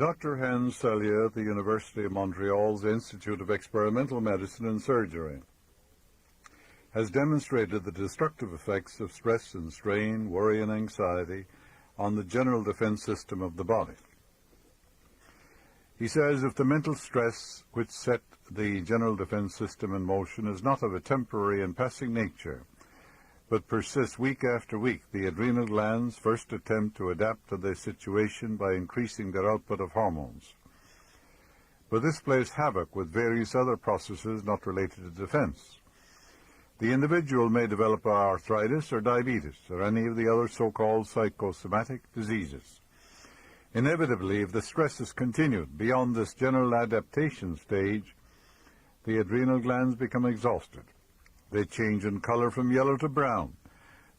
Dr. Hans Selye at the University of Montreal's Institute of Experimental Medicine and Surgery has demonstrated the destructive effects of stress and strain, worry and anxiety on the general defense system of the body. He says if the mental stress which set the general defense system in motion is not of a temporary and passing nature, but persists week after week, the adrenal glands first attempt to adapt to the situation by increasing their output of hormones. But this plays havoc with various other processes not related to defense. The individual may develop arthritis or diabetes or any of the other so-called psychosomatic diseases. Inevitably, if the stress is continued beyond this general adaptation stage, the adrenal glands become exhausted. They change in color from yellow to brown.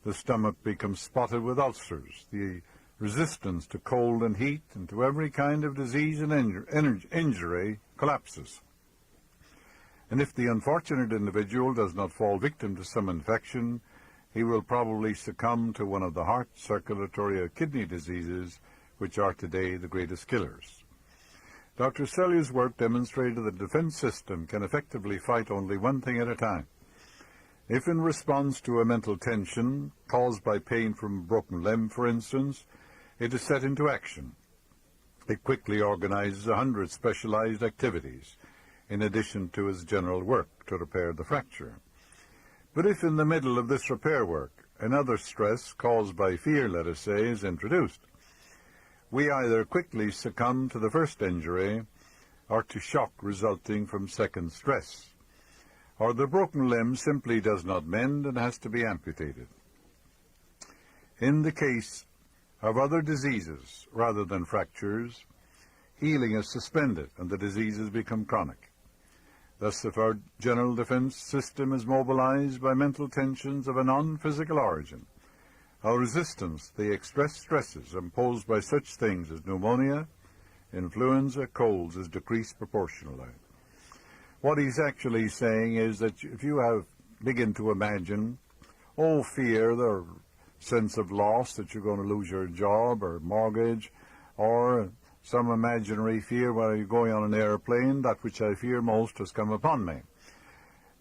The stomach becomes spotted with ulcers. The resistance to cold and heat and to every kind of disease and injury collapses. And if the unfortunate individual does not fall victim to some infection, he will probably succumb to one of the heart, circulatory, or kidney diseases, which are today the greatest killers. Dr. Selye's work demonstrated that the defense system can effectively fight only one thing at a time. If in response to a mental tension caused by pain from a broken limb, for instance, it is set into action, it quickly organizes 100 specialized activities, in addition to its general work to repair the fracture. But if in the middle of this repair work, another stress caused by fear, let us say, is introduced, we either quickly succumb to the first injury or to shock resulting from second stress, or the broken limb simply does not mend and has to be amputated. In the case of other diseases, rather than fractures, healing is suspended and the diseases become chronic. Thus, if our general defense system is mobilized by mental tensions of a non-physical origin, our resistance to the express stresses imposed by such things as pneumonia, influenza, colds is decreased proportionally. What he's actually saying is that if you begin to imagine, fear, the sense of loss that you're going to lose your job or mortgage, or some imaginary fear while you're going on an airplane, that which I fear most has come upon me.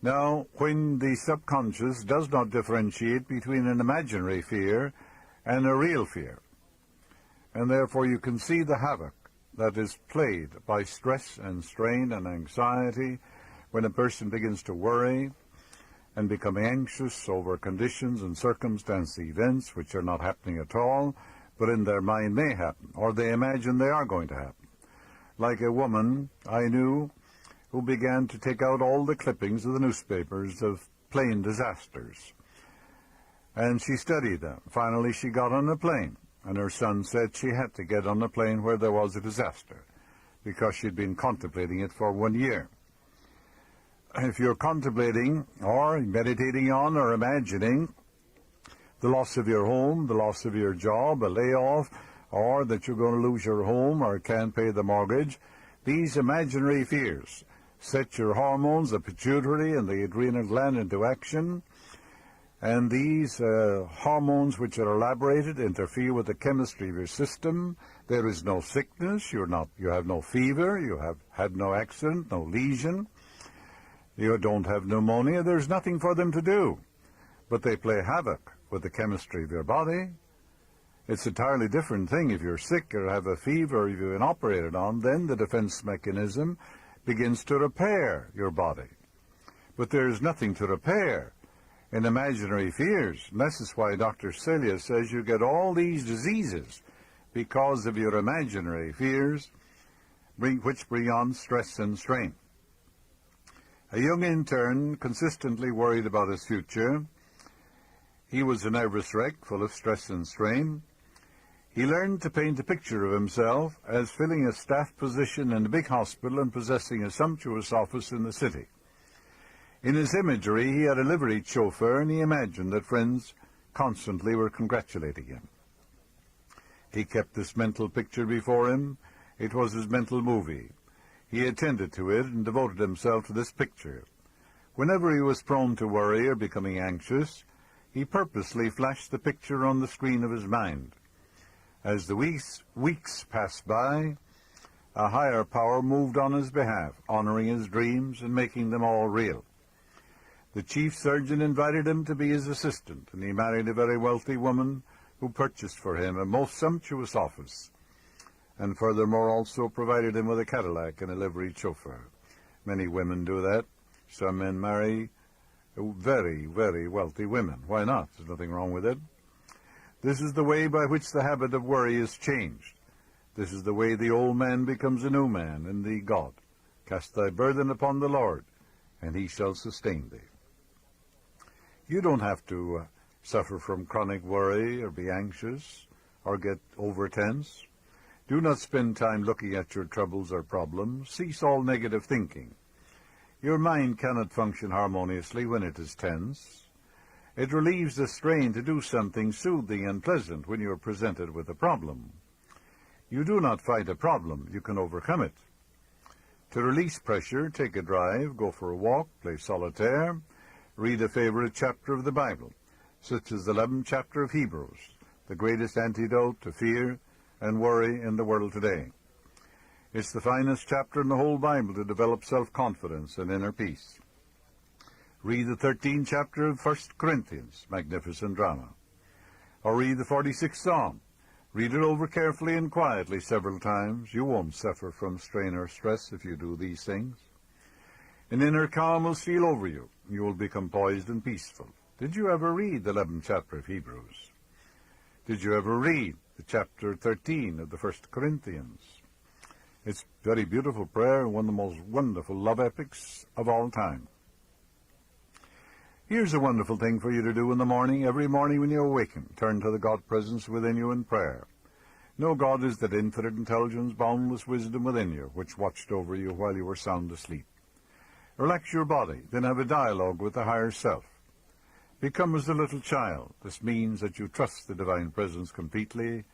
Now, when the subconscious does not differentiate between an imaginary fear and a real fear, and therefore you can see the havoc that is played by stress and strain and anxiety when a person begins to worry and become anxious over conditions and circumstance events which are not happening at all, but in their mind may happen, or they imagine they are going to happen. Like a woman I knew who began to take out all the clippings of the newspapers of plane disasters. And she studied them. Finally, she got on a plane, and her son said she had to get on a plane where there was a disaster, because she'd been contemplating it for 1 year. If you're contemplating or meditating on or imagining the loss of your home, the loss of your job, a layoff, or that you're going to lose your home or can't pay the mortgage, these imaginary fears set your hormones, the pituitary and the adrenal gland, into action, and these hormones which are elaborated interfere with the chemistry of your system. There is no sickness, you have no fever, you have had no accident, no lesion, you don't have pneumonia. There's nothing for them to do, but they play havoc with the chemistry of your body. It's an entirely different thing if you're sick or have a fever or if you've been operated on. Then the defense mechanism begins to repair your body. But there's nothing to repair in imaginary fears. And this is why Dr. Selye says you get all these diseases because of your imaginary fears, which bring on stress and strain. A young intern consistently worried about his future. He was a nervous wreck, full of stress and strain. He learned to paint a picture of himself as filling a staff position in a big hospital and possessing a sumptuous office in the city. In his imagery, he had a liveried chauffeur, and he imagined that friends constantly were congratulating him. He kept this mental picture before him. It was his mental movie. He attended to it and devoted himself to this picture. Whenever he was prone to worry or becoming anxious, he purposely flashed the picture on the screen of his mind. As the weeks passed by, a higher power moved on his behalf, honoring his dreams and making them all real. The chief surgeon invited him to be his assistant, and he married a very wealthy woman who purchased for him a most sumptuous office, and furthermore also provided him with a Cadillac and a liveried chauffeur. Many women do that. Some men marry very, very wealthy women. Why not? There's nothing wrong with it. This is the way by which the habit of worry is changed. This is the way the old man becomes a new man in thee God. Cast thy burden upon the Lord, and he shall sustain thee. You don't have to suffer from chronic worry or be anxious or get overtense. Do not spend time looking at your troubles or problems. Cease all negative thinking. Your mind cannot function harmoniously when it is tense. It relieves the strain to do something soothing and pleasant when you are presented with a problem. You do not fight a problem, you can overcome it. To release pressure, take a drive, go for a walk, play solitaire, read a favorite chapter of the Bible, such as the 11th chapter of Hebrews, the greatest antidote to fear and worry in the world today. It's the finest chapter in the whole Bible to develop self-confidence and inner peace. Read the 13th chapter of 1 Corinthians, magnificent drama. Or read the 46th Psalm. Read it over carefully and quietly several times. You won't suffer from strain or stress if you do these things. An inner calm will steal over you. You will become poised and peaceful. Did you ever read the 11th chapter of Hebrews? Did you ever read the chapter 13 of the 1 Corinthians? It's a very beautiful prayer, one of the most wonderful love epics of all time. Here's a wonderful thing for you to do in the morning. Every morning when you awaken, turn to the God presence within you in prayer. Know God is that infinite intelligence, boundless wisdom within you, which watched over you while you were sound asleep. Relax your body, then have a dialogue with the higher self. Become as a little child. This means that you trust the divine presence completely,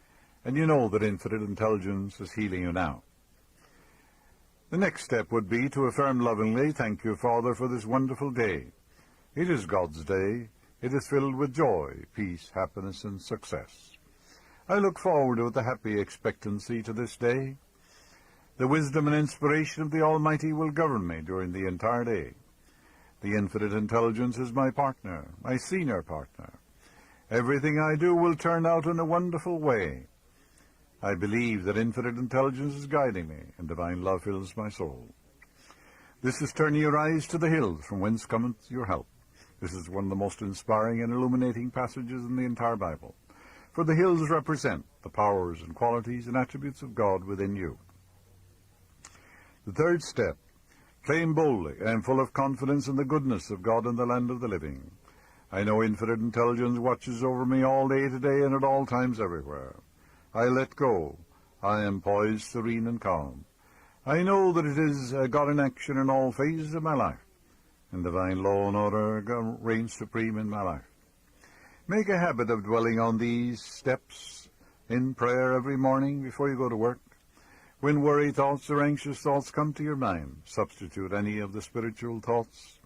and you know that infinite intelligence is healing you now. The next step would be to affirm lovingly, "Thank you, Father, for this wonderful day. It is God's day. It is filled with joy, peace, happiness, and success. I look forward with a happy expectancy to this day. The wisdom and inspiration of the Almighty will govern me during the entire day. The infinite intelligence is my partner, my senior partner. Everything I do will turn out in a wonderful way. I believe that infinite intelligence is guiding me, and divine love fills my soul. This is turning your eyes to the hills, from whence cometh your help." This is one of the most inspiring and illuminating passages in the entire Bible. For the hills represent the powers and qualities and attributes of God within you. The third step, claim boldly, "I am full of confidence in the goodness of God in the land of the living. I know infinite intelligence watches over me all day today and at all times everywhere. I let go. I am poised, serene, and calm. I know that it is God in action in all phases of my life, and divine law and order reigns supreme in my life." Make a habit of dwelling on these steps in prayer every morning before you go to work. When worry thoughts or anxious thoughts come to your mind, substitute any of the spiritual thoughts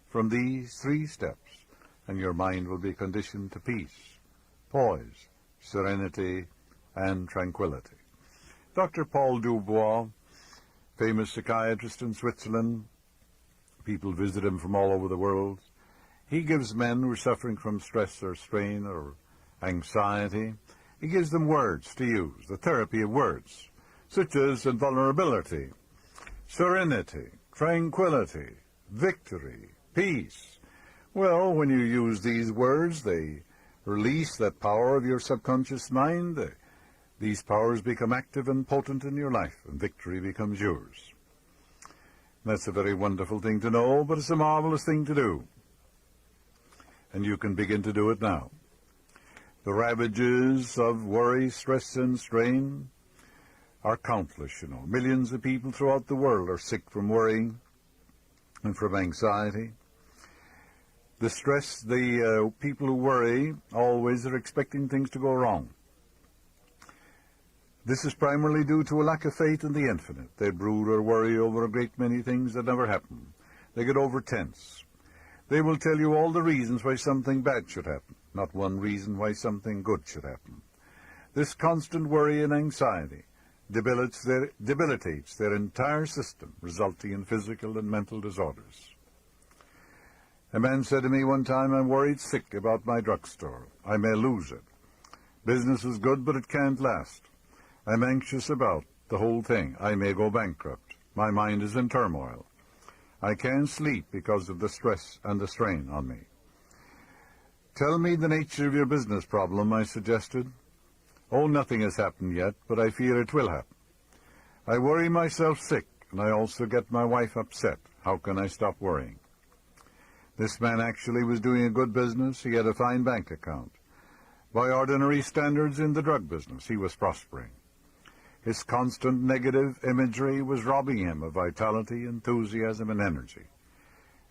from these 3 steps, and your mind will be conditioned to peace, poise, serenity, and tranquility. Dr. Paul Dubois, famous psychiatrist in Switzerland, people visit him from all over the world. He gives men who are suffering from stress or strain or anxiety, he gives them words to use, the therapy of words, such as invulnerability, serenity, tranquility, victory, peace. Well, when you use these words, they release that power of your subconscious mind. These powers become active and potent in your life, and victory becomes yours. That's a very wonderful thing to know, but it's a marvelous thing to do. And you can begin to do it now. The ravages of worry, stress, and strain are countless, Millions of people throughout the world are sick from worrying and from anxiety. The stress, the people who worry always are expecting things to go wrong. This is primarily due to a lack of faith in the infinite. They brood or worry over a great many things that never happen. They get over-tense. They will tell you all the reasons why something bad should happen, not one reason why something good should happen. This constant worry and anxiety debilitates their entire system, resulting in physical and mental disorders. A man said to me one time, "I'm worried sick about my drugstore. I may lose it. Business is good, but it can't last. I'm anxious about the whole thing. I may go bankrupt. My mind is in turmoil. I can't sleep because of the stress and the strain on me." "Tell me the nature of your business problem," I suggested. "Oh, nothing has happened yet, but I fear it will happen. I worry myself sick, and I also get my wife upset. How can I stop worrying?" This man actually was doing a good business. He had a fine bank account. By ordinary standards in the drug business, he was prospering. His constant negative imagery was robbing him of vitality, enthusiasm, and energy.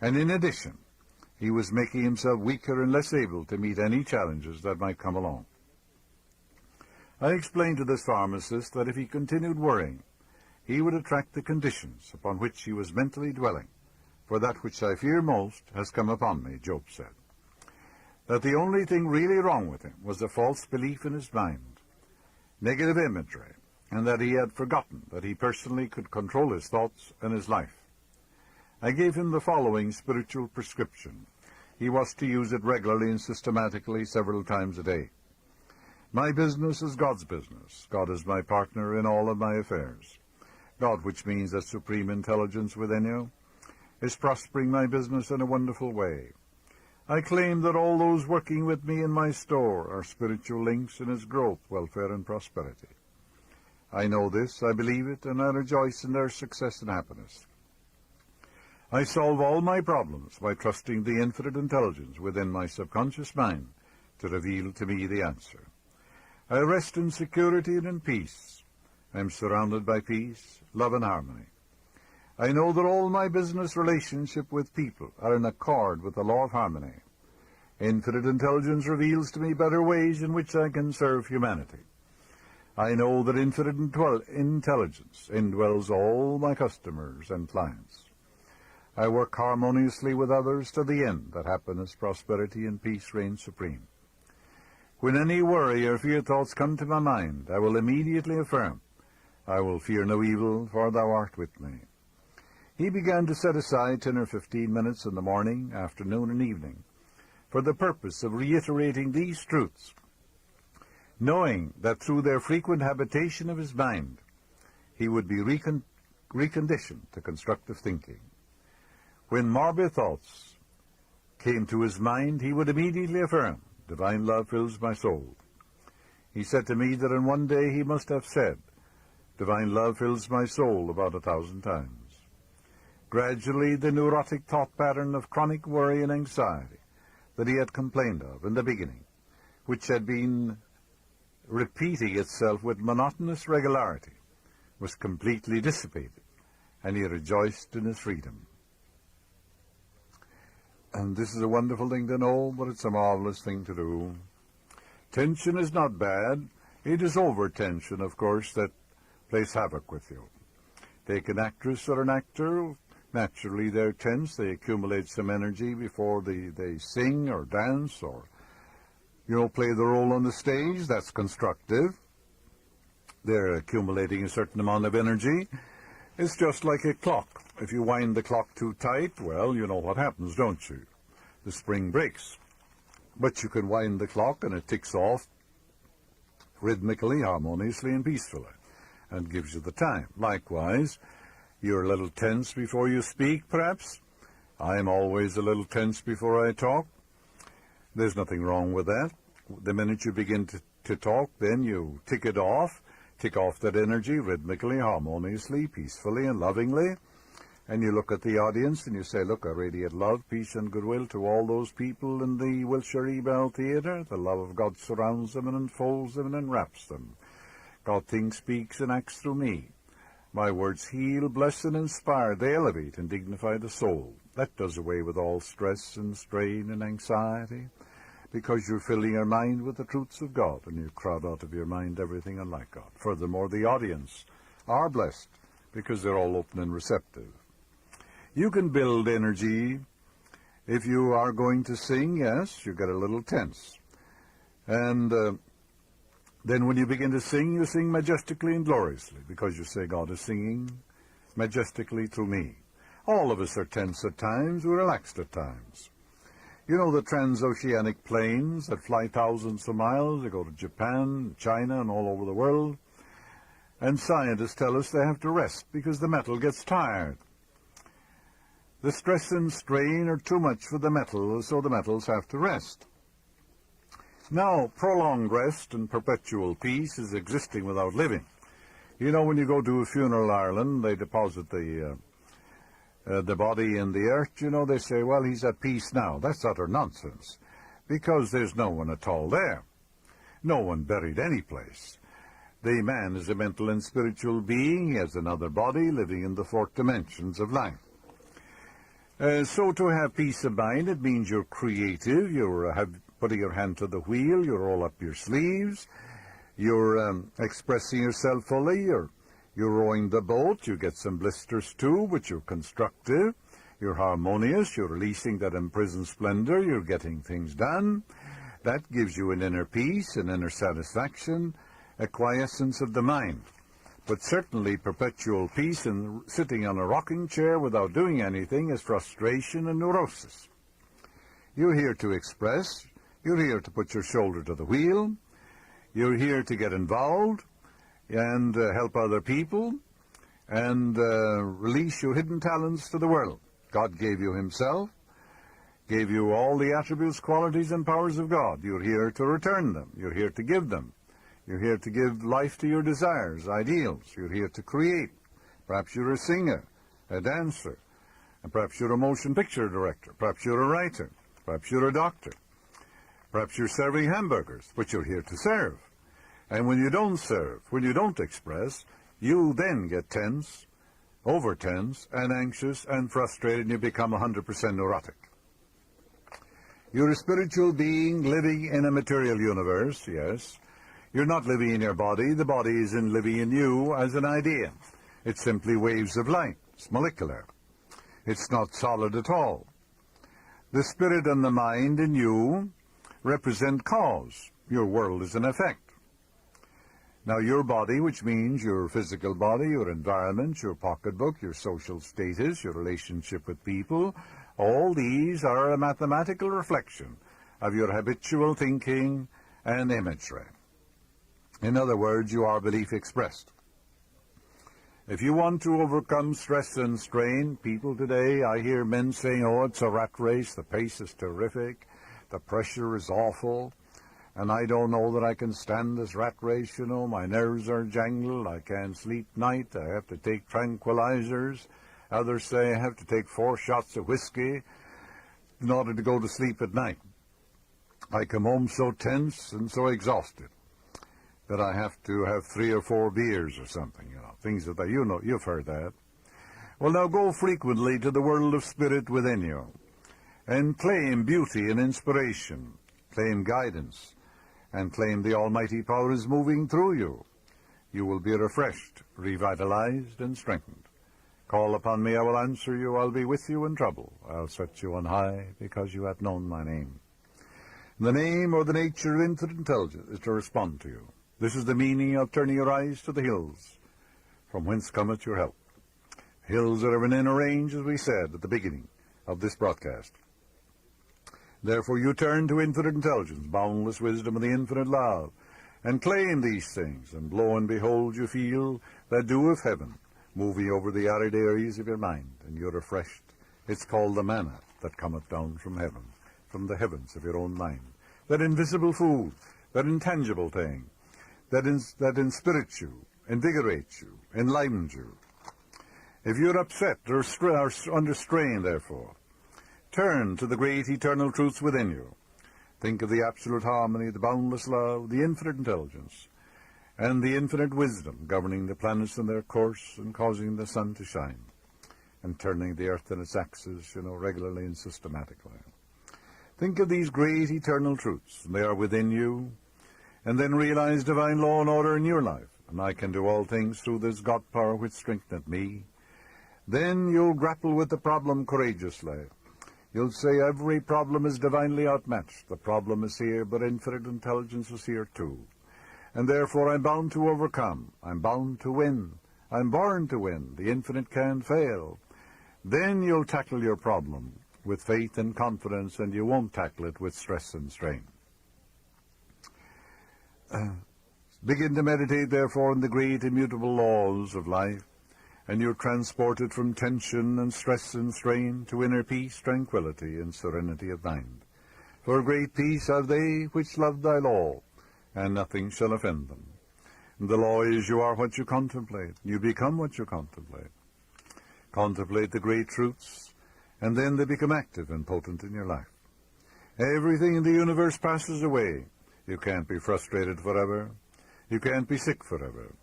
And in addition, he was making himself weaker and less able to meet any challenges that might come along. I explained to this pharmacist that if he continued worrying, he would attract the conditions upon which he was mentally dwelling. "For that which I fear most has come upon me," Job said. That the only thing really wrong with him was a false belief in his mind, negative imagery, and that he had forgotten that he personally could control his thoughts and his life. I gave him the following spiritual prescription. He was to use it regularly and systematically several times a day. "My business is God's business. God is my partner in all of my affairs. God, which means a supreme intelligence within you, is prospering my business in a wonderful way. I claim that all those working with me in my store are spiritual links in its growth, welfare, and prosperity. I know this, I believe it, and I rejoice in their success and happiness. I solve all my problems by trusting the infinite intelligence within my subconscious mind to reveal to me the answer. I rest in security and in peace. I am surrounded by peace, love, and harmony. I know that all my business relationship with people are in accord with the law of harmony. Infinite intelligence reveals to me better ways in which I can serve humanity. I know that infinite intelligence indwells all my customers and clients. I work harmoniously with others to the end that happiness, prosperity, and peace reign supreme. When any worry or fear thoughts come to my mind, I will immediately affirm, I will fear no evil, for thou art with me." He began to set aside 10 or 15 minutes in the morning, afternoon, and evening for the purpose of reiterating these truths, knowing that through their frequent habitation of his mind, he would be reconditioned to constructive thinking. When morbid thoughts came to his mind, he would immediately affirm, "Divine love fills my soul." He said to me that in one day he must have said, "Divine love fills my soul," about 1,000 times. Gradually, the neurotic thought pattern of chronic worry and anxiety that he had complained of in the beginning, which had been repeating itself with monotonous regularity, was completely dissipated, and he rejoiced in his freedom. And this is a wonderful thing to know, but it's a marvelous thing to do. Tension is not bad. It is over-tension, of course, that plays havoc with you. Take an actress or an actor. Naturally, they're tense. They accumulate some energy before they sing or dance or, play the role on the stage. That's constructive. They're accumulating a certain amount of energy. It's just like a clock. If you wind the clock too tight, well, you know what happens, don't you? The spring breaks. But you can wind the clock and it ticks off rhythmically, harmoniously, and peacefully, and gives you the time. Likewise, you're a little tense before you speak, perhaps. I'm always a little tense before I talk. There's nothing wrong with that. The minute you begin to talk, then you tick off that energy rhythmically, harmoniously, peacefully, and lovingly. And you look at the audience and you say, "Look, I radiate love, peace, and goodwill to all those people in the Wilshire Ebell Theatre. The love of God surrounds them and enfolds them and enwraps them. God thinks, speaks, and acts through me. My words heal, bless, and inspire. They elevate and dignify the soul." That does away with all stress and strain and anxiety, because you're filling your mind with the truths of God, and you crowd out of your mind everything unlike God. Furthermore, the audience are blessed because they're all open and receptive. You can build energy. If you are going to sing, yes, you get a little tense. And Then when you begin to sing, you sing majestically and gloriously, because you say, God is singing majestically through me. All of us are tense at times, we're relaxed at times. You know the transoceanic planes that fly thousands of miles, they go to Japan, China, and all over the world. And scientists tell us they have to rest because the metal gets tired. The stress and strain are too much for the metal, so the metals have to rest. Now, prolonged rest and perpetual peace is existing without living. You know, when you go to a funeral in Ireland, they deposit the body in the earth, you know, they say, well, he's at peace now. That's utter nonsense, because there's no one at all there. No one buried any place. The man is a mental and spiritual being. He has another body living in the fourth dimensions of life. So to have peace of mind, it means you're creative, you're putting your hand to the wheel, you roll up your sleeves, you're expressing yourself fully, you're rowing the boat, you get some blisters too, but you're constructive, you're harmonious, you're releasing that imprisoned splendor, you're getting things done. That gives you an inner peace, an inner satisfaction, a quiescence of the mind. But certainly perpetual peace and sitting on a rocking chair without doing anything is frustration and neurosis. You're here to express, you're here to put your shoulder to the wheel, you're here to get involved and help other people and release your hidden talents to the world. God gave you himself, gave you all the attributes, qualities, and powers of God. You're here to return them. You're here to give them. You're here to give life to your desires, ideals. You're here to create. Perhaps you're a singer, a dancer, and perhaps you're a motion picture director. Perhaps you're a writer. Perhaps you're a doctor. Perhaps you're serving hamburgers, but you're here to serve. And when you don't serve, when you don't express, you then get tense, over-tense, and anxious, and frustrated, and you become 100% neurotic. You're a spiritual being living in a material universe, yes. You're not living in your body. The body isn't living in you as an idea. It's simply waves of light. It's molecular. It's not solid at all. The spirit and the mind in you represent cause. Your world is an effect. Now your body, which means your physical body, your environment, your pocketbook, your social status, your relationship with people, all these are a mathematical reflection of your habitual thinking and imagery. In other words, you are belief expressed. If you want to overcome stress and strain, people today, I hear men saying, oh, it's a rat race, the pace is terrific, the pressure is awful, and I don't know that I can stand this rat race, you know, my nerves are jangled, I can't sleep night, I have to take tranquilizers. Others say I have to take 4 shots of whiskey in order to go to sleep at night. I come home so tense and so exhausted that I have to have 3 or 4 beers or something, you know, things that, you know, you've heard that. Well, now go frequently to the world of spirit within you and claim beauty and inspiration, claim guidance, and claim the almighty power is moving through you. You will be refreshed, revitalized, and strengthened. Call upon me, I will answer you, I'll be with you in trouble. I'll set you on high because you have known my name. The name or the nature of infinite intelligence is to respond to you. This is the meaning of turning your eyes to the hills, from whence cometh your help. Hills that are within a range, as we said at the beginning of this broadcast. Therefore you turn to infinite intelligence, boundless wisdom, and the infinite love, and claim these things, and lo and behold, you feel that dew of heaven moving over the arid areas of your mind, and you're refreshed. It's called the manna that cometh down from heaven, from the heavens of your own mind. That invisible food, that intangible thing, that inspirits you, invigorates you, enlightens you. If you're upset or under strain, therefore, turn to the great eternal truths within you. Think of the absolute harmony, the boundless love, the infinite intelligence, and the infinite wisdom governing the planets in their course and causing the sun to shine, and turning the earth in its axis, you know, regularly and systematically. Think of these great eternal truths, and they are within you, and then realize divine law and order in your life. And I can do all things through this God power which strengtheneth me. Then you'll grapple with the problem courageously. You'll say every problem is divinely outmatched. The problem is here, but infinite intelligence is here too. and therefore I'm bound to overcome. I'm bound to win. I'm born to win. The infinite can't fail. Then you'll tackle your problem with faith and confidence, and you won't tackle it with stress and strain. Begin to meditate, therefore, on the great immutable laws of life, and you're transported from tension and stress and strain to inner peace, tranquility, and serenity of mind. For great peace are they which love thy law, and nothing shall offend them. And the law is you are what you contemplate. You become what you contemplate. Contemplate the great truths, and then they become active and potent in your life. Everything in the universe passes away. You can't be frustrated forever. You can't be sick forever.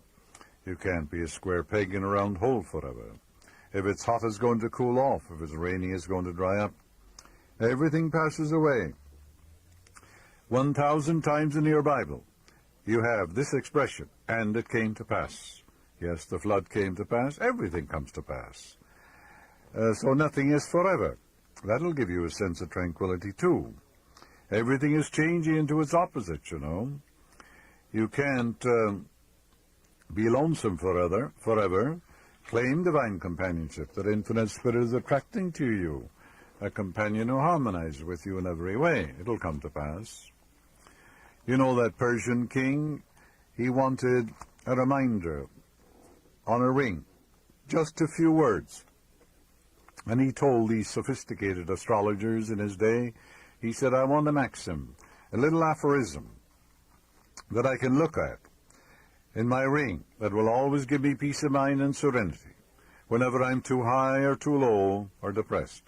You can't be a square peg in a round hole forever. If it's hot, it's going to cool off. If it's rainy, it's going to dry up. Everything passes away. 1,000 times in your Bible, you have this expression, and it came to pass. Yes, the flood came to pass. Everything comes to pass. So nothing is forever. That'll give you a sense of tranquility, too. Everything is changing into its opposite, you know. You can't be lonesome forever. Claim divine companionship, that infinite spirit is attracting to you, a companion who harmonizes with you in every way. It'll come to pass. You know that Persian king, he wanted a reminder on a ring, just a few words. And he told these sophisticated astrologers in his day, he said, I want a maxim, a little aphorism that I can look at in my ring that will always give me peace of mind and serenity whenever I'm too high or too low or depressed.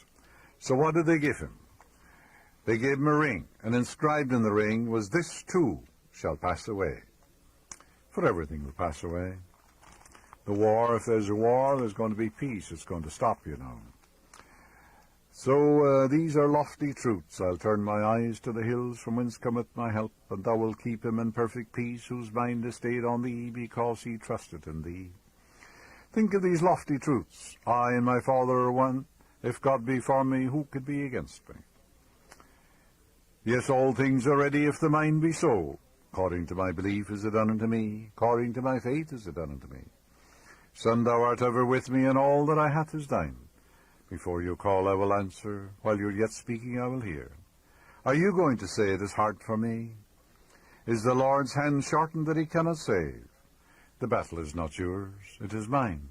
So what did they give him? They gave him a ring, and inscribed in the ring was, this too shall pass away. For everything will pass away. The war, if there's a war, there's going to be peace. It's going to stop, you know. So these are lofty truths. I'll turn my eyes to the hills from whence cometh my help, and thou wilt keep him in perfect peace, whose mind is stayed on thee, because he trusted in thee. Think of these lofty truths. I and my Father are one. If God be for me, who could be against me? Yes, all things are ready if the mind be so. According to my belief is it done unto me. According to my faith is it done unto me. Son, thou art ever with me, and all that I hath is thine. Before you call, I will answer. While you're yet speaking, I will hear. Are you going to say, it is hard for me? Is the Lord's hand shortened that he cannot save? The battle is not yours, it is mine.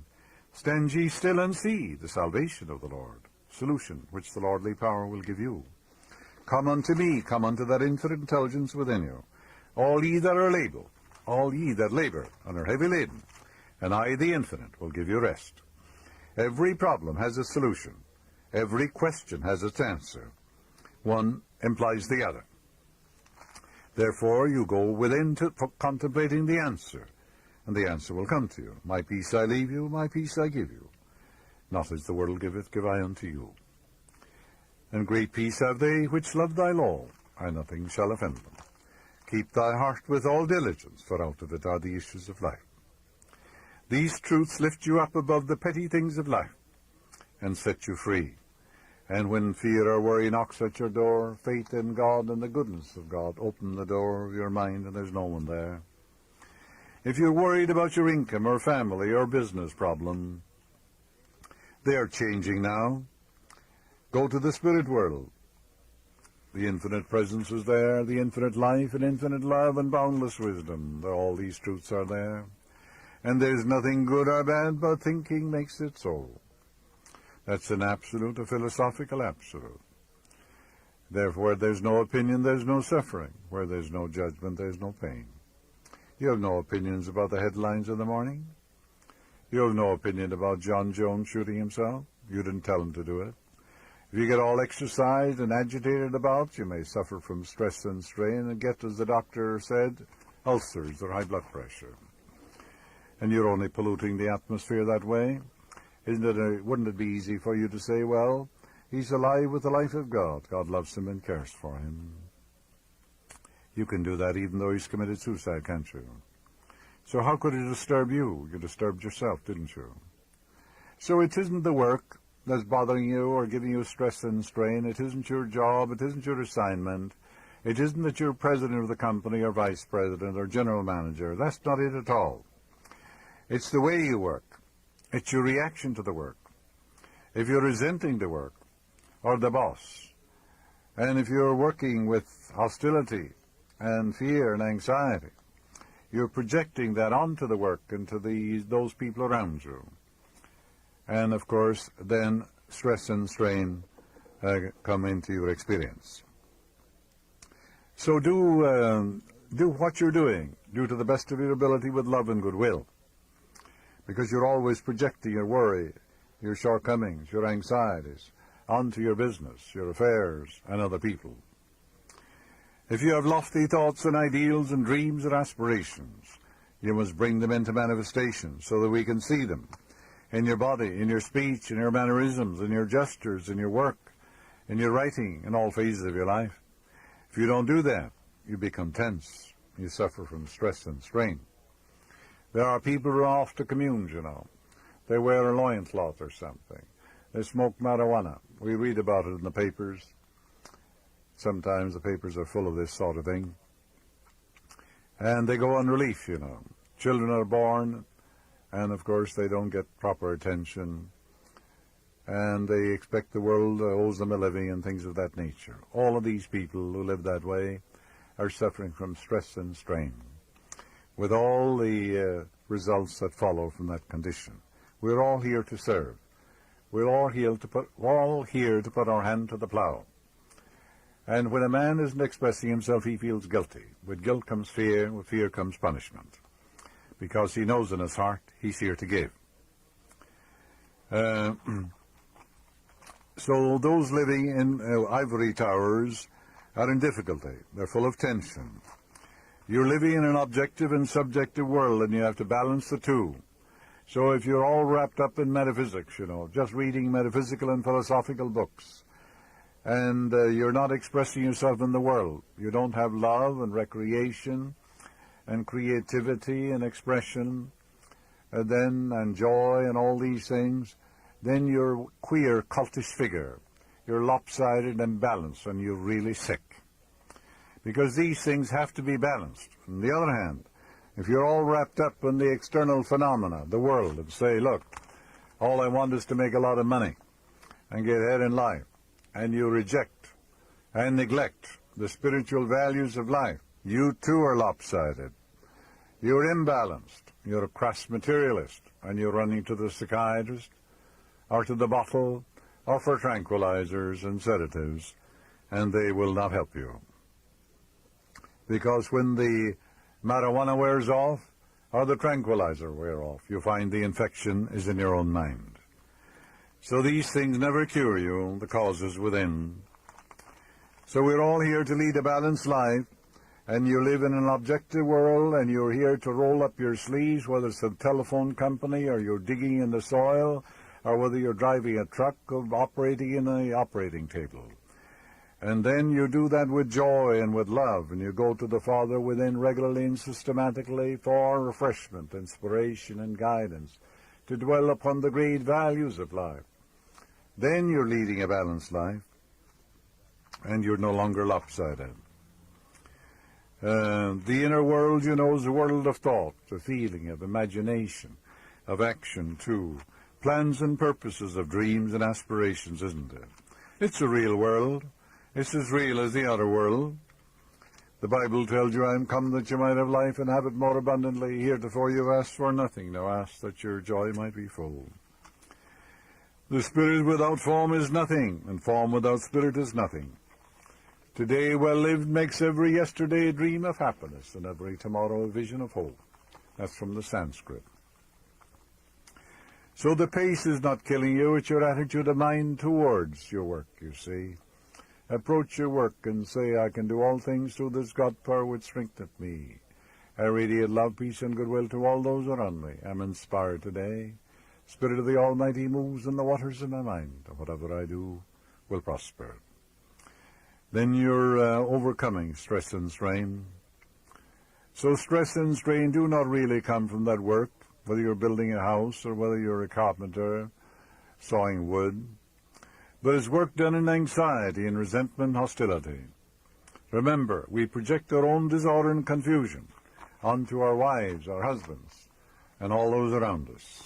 Stand ye still and see the salvation of the Lord, solution which the lordly power will give you. Come unto me, come unto that infinite intelligence within you, all ye that are able, all ye that labor and are heavy laden, and I, the infinite, will give you rest. Every problem has a solution. Every question has its answer. One implies the other. Therefore, you go within to contemplating the answer, and the answer will come to you. My peace I leave you, my peace I give you. Not as the world giveth, give I unto you. And great peace have they which love thy law, and nothing shall offend them. Keep thy heart with all diligence, for out of it are the issues of life. These truths lift you up above the petty things of life and set you free. And when fear or worry knocks at your door, faith in God and the goodness of God open the door of your mind, and there's no one there. If you're worried about your income or family or business problem, they are changing now. Go to the spirit world. The infinite presence is there, the infinite life and infinite love and boundless wisdom. All these truths are there. And there's nothing good or bad, but thinking makes it so. That's an absolute, a philosophical absolute. Therefore, there's no opinion, there's no suffering. Where there's no judgment, there's no pain. You have no opinions about the headlines in the morning. You have no opinion about John Jones shooting himself. You didn't tell him to do it. If you get all exercised and agitated about, you may suffer from stress and strain and get, as the doctor said, ulcers or high blood pressure. And you're only polluting the atmosphere that way. Wouldn't it be easy for you to say, well, he's alive with the life of God. God loves him and cares for him. You can do that even though he's committed suicide, can't you? So how could it disturb you? You disturbed yourself, didn't you? So it isn't the work that's bothering you or giving you stress and strain. It isn't your job. It isn't your assignment. It isn't that you're president of the company or vice president or general manager. That's not it at all. It's the way you work. It's your reaction to the work. If you're resenting the work or the boss, and if you're working with hostility and fear and anxiety, you're projecting that onto the work and to those people around you. And, of course, then stress and strain come into your experience. So do what you're doing. Do to the best of your ability with love and goodwill. Because you're always projecting your worry, your shortcomings, your anxieties onto your business, your affairs, and other people. If you have lofty thoughts and ideals and dreams and aspirations, you must bring them into manifestation so that we can see them in your body, in your speech, in your mannerisms, in your gestures, in your work, in your writing, in all phases of your life. If you don't do that, you become tense. You suffer from stress and strain. There are people who are off to communes, you know. They wear a loincloth or something. They smoke marijuana. We read about it in the papers. Sometimes the papers are full of this sort of thing. And they go on relief, you know. Children are born, and of course they don't get proper attention. And they expect the world owes them a living and things of that nature. All of these people who live that way are suffering from stress and strain, with all the results that follow from that condition. We're all here to serve. We're all here to put our hand to the plow. And when a man isn't expressing himself, he feels guilty. With guilt comes fear, with fear comes punishment. Because he knows in his heart he's here to give. So those living in ivory towers are in difficulty. They're full of tension. You're living in an objective and subjective world, and you have to balance the two. So if you're all wrapped up in metaphysics, you know, just reading metaphysical and philosophical books, and you're not expressing yourself in the world, you don't have love and recreation and creativity and expression, and joy and all these things, then you're a queer, cultish figure. You're lopsided and imbalanced, and you're really sick. Because these things have to be balanced. On the other hand, if you're all wrapped up in the external phenomena, the world, and say, look, all I want is to make a lot of money and get ahead in life, and you reject and neglect the spiritual values of life, you too are lopsided. You're imbalanced. You're a crass materialist, and you're running to the psychiatrist or to the bottle or for tranquilizers and sedatives, and they will not help you. Because when the marijuana wears off or the tranquilizer wear off, you find the infection is in your own mind. So these things never cure you, the cause is within. So we're all here to lead a balanced life, and you live in an objective world, and you're here to roll up your sleeves, whether it's a telephone company or you're digging in the soil, or whether you're driving a truck or operating in an operating table. And then you do that with joy and with love, and you go to the Father within regularly and systematically for refreshment, inspiration, and guidance, to dwell upon the great values of life. Then you're leading a balanced life, and you're no longer lopsided. The inner world, you know, is a world of thought, of feeling, of imagination, of action, too. Plans and purposes of dreams and aspirations, isn't it? It's a real world. It's as real as the other world. The Bible tells you, I am come that you might have life and have it more abundantly. Heretofore you have asked for nothing. Now ask that your joy might be full. The spirit without form is nothing, and form without spirit is nothing. Today well lived makes every yesterday a dream of happiness, and every tomorrow a vision of hope. That's from the Sanskrit. So the pace is not killing you, it's your attitude of mind towards your work, you see. Approach your work and say, I can do all things through this God power which strengtheneth me. I radiate love, peace, and goodwill to all those around me. I'm inspired today. Spirit of the Almighty moves in the waters of my mind, and whatever I do will prosper. Then you're overcoming stress and strain. So stress and strain do not really come from that work, whether you're building a house or whether you're a carpenter, sawing wood. But it's work done in anxiety and resentment and hostility. Remember, we project our own disorder and confusion onto our wives, our husbands, and all those around us.